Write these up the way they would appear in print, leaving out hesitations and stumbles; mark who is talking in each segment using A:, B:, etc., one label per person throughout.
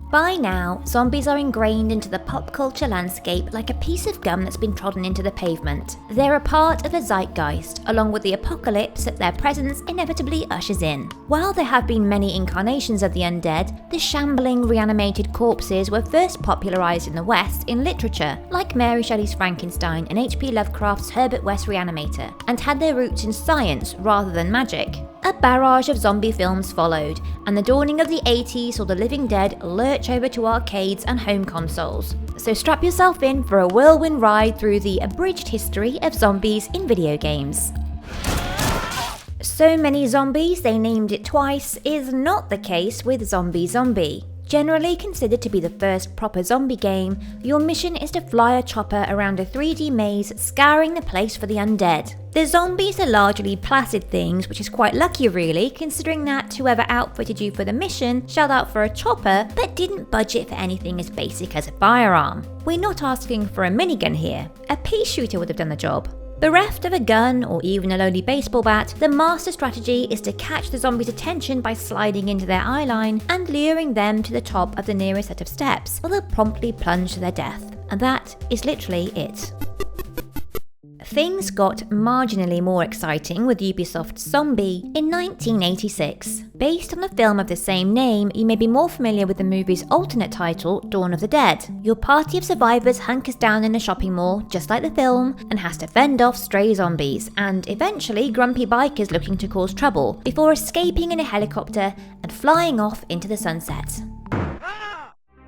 A: By now, zombies are ingrained into the pop culture landscape like a piece of gum that's been trodden into the pavement. They're a part of the zeitgeist, along with the apocalypse that their presence inevitably ushers in. While there have been many incarnations of the undead, the shambling, reanimated corpses were first popularised in the West in literature, like Mary Shelley's Frankenstein and H.P. Lovecraft's Herbert West Reanimator, and had their roots in science rather than magic. A barrage of zombie films followed, and the dawning of the 80s saw the living dead lurch over to arcades and home consoles. So strap yourself in for a whirlwind ride through the abridged history of zombies in video games. So many zombies they named it twice is not the case with Zombie. Generally considered to be the first proper zombie game, your mission is to fly a chopper around a 3D maze scouring the place for the undead. The zombies are largely placid things, which is quite lucky really, considering that whoever outfitted you for the mission shelled out for a chopper but didn't budget for anything as basic as a firearm. We're not asking for a minigun here, a pea shooter would have done the job. Bereft of a gun or even a lowly baseball bat, the master strategy is to catch the zombies' attention by sliding into their eyeline and luring them to the top of the nearest set of steps, or they'll promptly plunge to their death. And that is literally it. Things got marginally more exciting with Ubisoft's Zombie in 1986. Based on the film of the same name, you may be more familiar with the movie's alternate title, Dawn of the Dead. Your party of survivors hunkers down in a shopping mall, just like the film, and has to fend off stray zombies, and eventually grumpy bikers looking to cause trouble, before escaping in a helicopter and flying off into the sunset.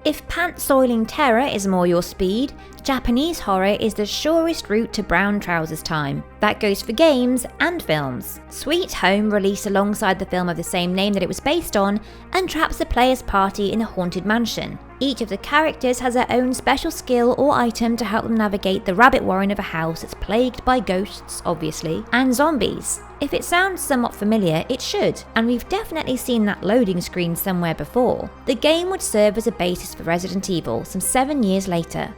A: If pants-soiling terror is more your speed, Japanese horror is the surest route to brown trousers time. That goes for games and films. Sweet Home released alongside the film of the same name that it was based on, and traps the player's party in a haunted mansion. Each of the characters has their own special skill or item to help them navigate the rabbit warren of a house that's plagued by ghosts, obviously, and zombies. If it sounds somewhat familiar, it should, and we've definitely seen that loading screen somewhere before. The game would serve as a basis for Resident Evil some 7 years later.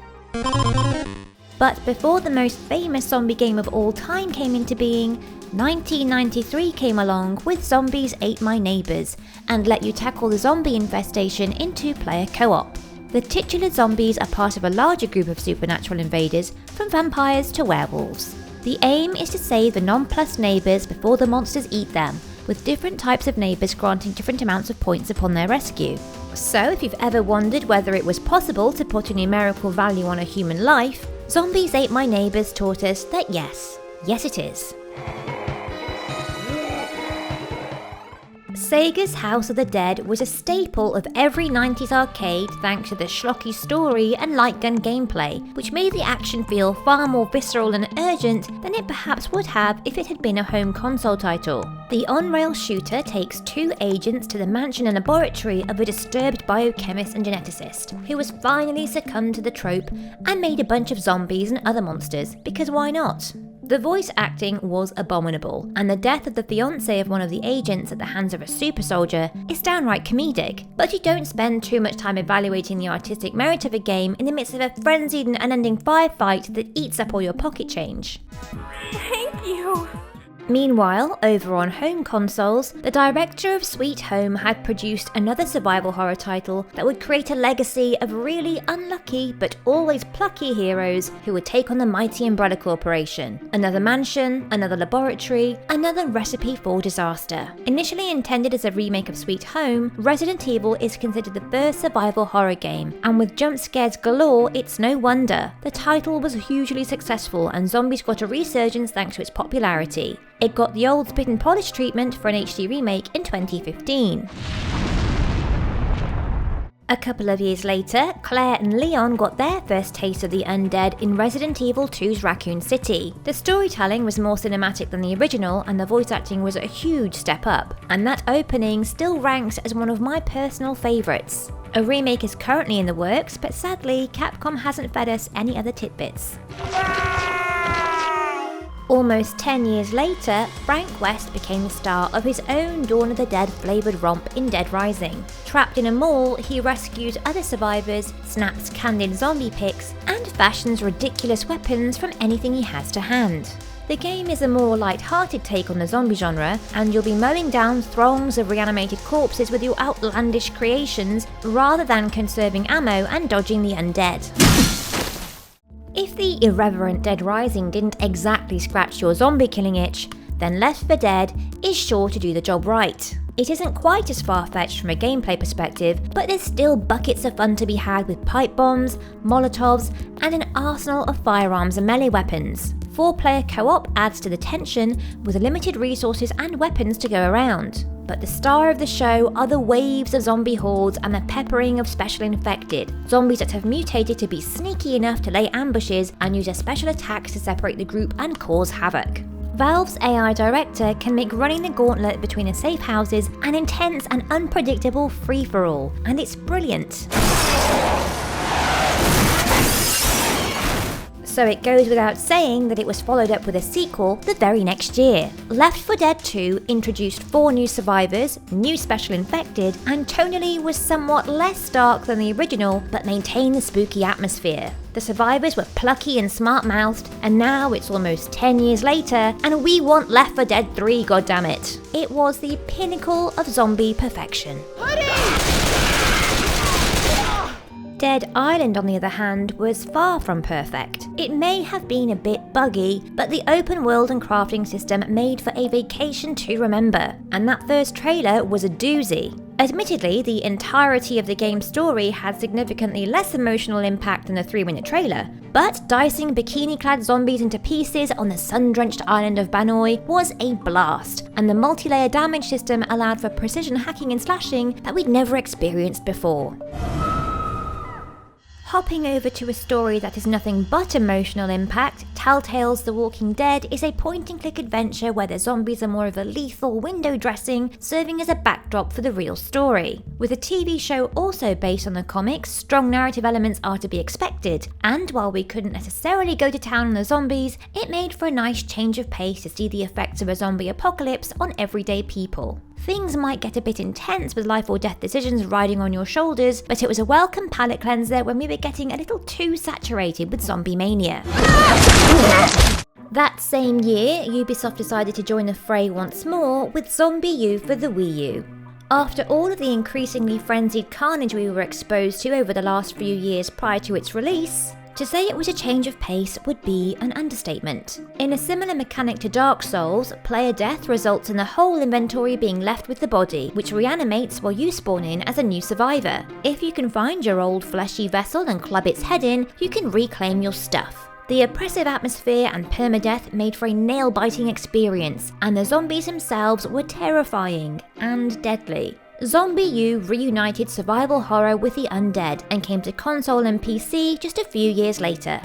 A: But before the most famous zombie game of all time came into being, 1993 came along with Zombies Ate My Neighbours and let you tackle the zombie infestation in 2-player co-op. The titular zombies are part of a larger group of supernatural invaders, from vampires to werewolves. The aim is to save the nonplussed neighbours before the monsters eat them, with different types of neighbours granting different amounts of points upon their rescue. So if you've ever wondered whether it was possible to put a numerical value on a human life, Zombies Ate My Neighbours taught us that yes it is. Sega's House of the Dead was a staple of every 90s arcade thanks to the schlocky story and light gun gameplay, which made the action feel far more visceral and urgent than it perhaps would have if it had been a home console title. The on-rail shooter takes 2 agents to the mansion and laboratory of a disturbed biochemist and geneticist, who has finally succumbed to the trope and made a bunch of zombies and other monsters, because why not? The voice acting was abominable, and the death of the fiancé of one of the agents at the hands of a super soldier is downright comedic, but you don't spend too much time evaluating the artistic merit of a game in the midst of a frenzied and unending firefight that eats up all your pocket change.
B: Thank you!
A: Meanwhile, over on home consoles, the director of Sweet Home had produced another survival horror title that would create a legacy of really unlucky but always plucky heroes who would take on the mighty Umbrella Corporation. Another mansion, another laboratory, another recipe for disaster. Initially intended as a remake of Sweet Home, Resident Evil is considered the first survival horror game, and with jump scares galore, it's no wonder. The title was hugely successful and zombies got a resurgence thanks to its popularity. It got the old spit and polish treatment for an HD remake in 2015. A couple of years later, Claire and Leon got their first taste of the undead in Resident Evil 2's Raccoon City. The storytelling was more cinematic than the original, and the voice acting was a huge step up, and that opening still ranks as one of my personal favourites. A remake is currently in the works, but sadly, Capcom hasn't fed us any other tidbits. Almost 10 years later, Frank West became the star of his own Dawn of the Dead flavoured romp in Dead Rising. Trapped in a mall, he rescues other survivors, snaps candid zombie pics, and fashions ridiculous weapons from anything he has to hand. The game is a more light-hearted take on the zombie genre, and you'll be mowing down throngs of reanimated corpses with your outlandish creations rather than conserving ammo and dodging the undead. If the irreverent Dead Rising didn't exactly scratch your zombie killing itch, then Left 4 Dead is sure to do the job right. It isn't quite as far-fetched from a gameplay perspective, but there's still buckets of fun to be had with pipe bombs, molotovs, and an arsenal of firearms and melee weapons. 4-player co-op adds to the tension with limited resources and weapons to go around. But the star of the show are the waves of zombie hordes and the peppering of special infected, zombies that have mutated to be sneaky enough to lay ambushes and use their special attacks to separate the group and cause havoc. Valve's AI director can make running the gauntlet between the safe houses an intense and unpredictable free-for-all, and it's brilliant. So it goes without saying that it was followed up with a sequel the very next year. Left 4 Dead 2 introduced 4 new survivors, new special infected, and tonally was somewhat less dark than the original, but maintained the spooky atmosphere. The survivors were plucky and smart-mouthed, and now it's almost 10 years later, and we want Left 4 Dead 3, goddammit. It was the pinnacle of zombie perfection. Dead Island, on the other hand, was far from perfect. It may have been a bit buggy, but the open world and crafting system made for a vacation to remember, and that first trailer was a doozy. Admittedly, the entirety of the game's story had significantly less emotional impact than the 3-minute trailer, but dicing bikini-clad zombies into pieces on the sun-drenched island of Banoi was a blast, and the multi-layer damage system allowed for precision hacking and slashing that we'd never experienced before. Hopping over to a story that is nothing but emotional impact, Telltale's The Walking Dead is a point-and-click adventure where the zombies are more of a lethal window dressing, serving as a backdrop for the real story. With a TV show also based on the comics, strong narrative elements are to be expected, and while we couldn't necessarily go to town on the zombies, it made for a nice change of pace to see the effects of a zombie apocalypse on everyday people. Things might get a bit intense with life or death decisions riding on your shoulders, but it was a welcome palate cleanser when we were getting a little too saturated with zombie mania. That same year, Ubisoft decided to join the fray once more with Zombie U for the Wii U. After all of the increasingly frenzied carnage we were exposed to over the last few years prior to its release, to say it was a change of pace would be an understatement. In a similar mechanic to Dark Souls, player death results in the whole inventory being left with the body, which reanimates while you spawn in as a new survivor. If you can find your old fleshy vessel and club its head in, you can reclaim your stuff. The oppressive atmosphere and permadeath made for a nail-biting experience, and the zombies themselves were terrifying and deadly. Zombie U reunited survival horror with the undead and came to console and PC just a few years later.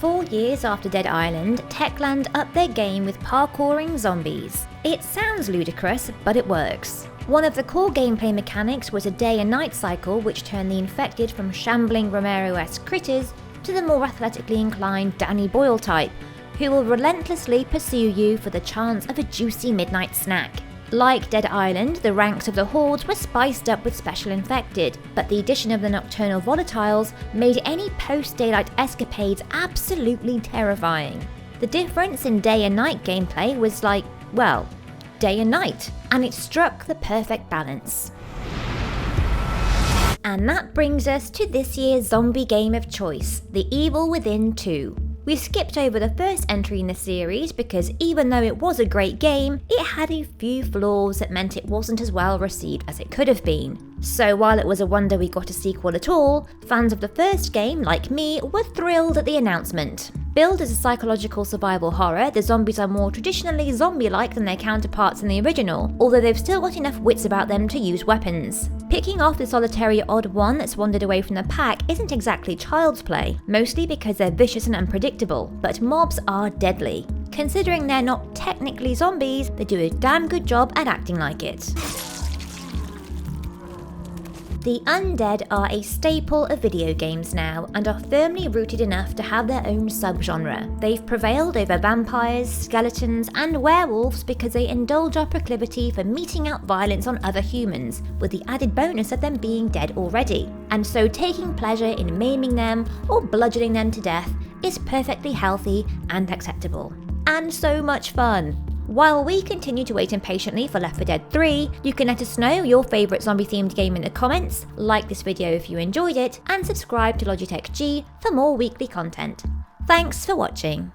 A: 4 years after Dead Island, Techland upped their game with parkouring zombies. It sounds ludicrous, but it works. One of the core gameplay mechanics was a day and night cycle which turned the infected from shambling Romero-esque critters to the more athletically inclined Danny Boyle type, who will relentlessly pursue you for the chance of a juicy midnight snack. Like Dead Island, the ranks of the hordes were spiced up with special infected, but the addition of the nocturnal volatiles made any post-daylight escapades absolutely terrifying. The difference in day and night gameplay was like, well, day and night, and it struck the perfect balance. And that brings us to this year's zombie game of choice, The Evil Within 2. We skipped over the first entry in the series because even though it was a great game, it had a few flaws that meant it wasn't as well received as it could have been. So while it was a wonder we got a sequel at all, fans of the first game, like me, were thrilled at the announcement. Billed as a psychological survival horror, the zombies are more traditionally zombie-like than their counterparts in the original, although they've still got enough wits about them to use weapons. Picking off the solitary odd one that's wandered away from the pack isn't exactly child's play, mostly because they're vicious and unpredictable, but mobs are deadly. Considering they're not technically zombies, they do a damn good job at acting like it. The undead are a staple of video games now and are firmly rooted enough to have their own subgenre. They've prevailed over vampires, skeletons, and werewolves because they indulge our proclivity for meting out violence on other humans, with the added bonus of them being dead already. And so taking pleasure in maiming them or bludgeoning them to death is perfectly healthy and acceptable. And so much fun! While we continue to wait impatiently for Left 4 Dead 3, you can let us know your favourite zombie-themed game in the comments, like this video if you enjoyed it, and subscribe to Logitech G for more weekly content. Thanks for watching.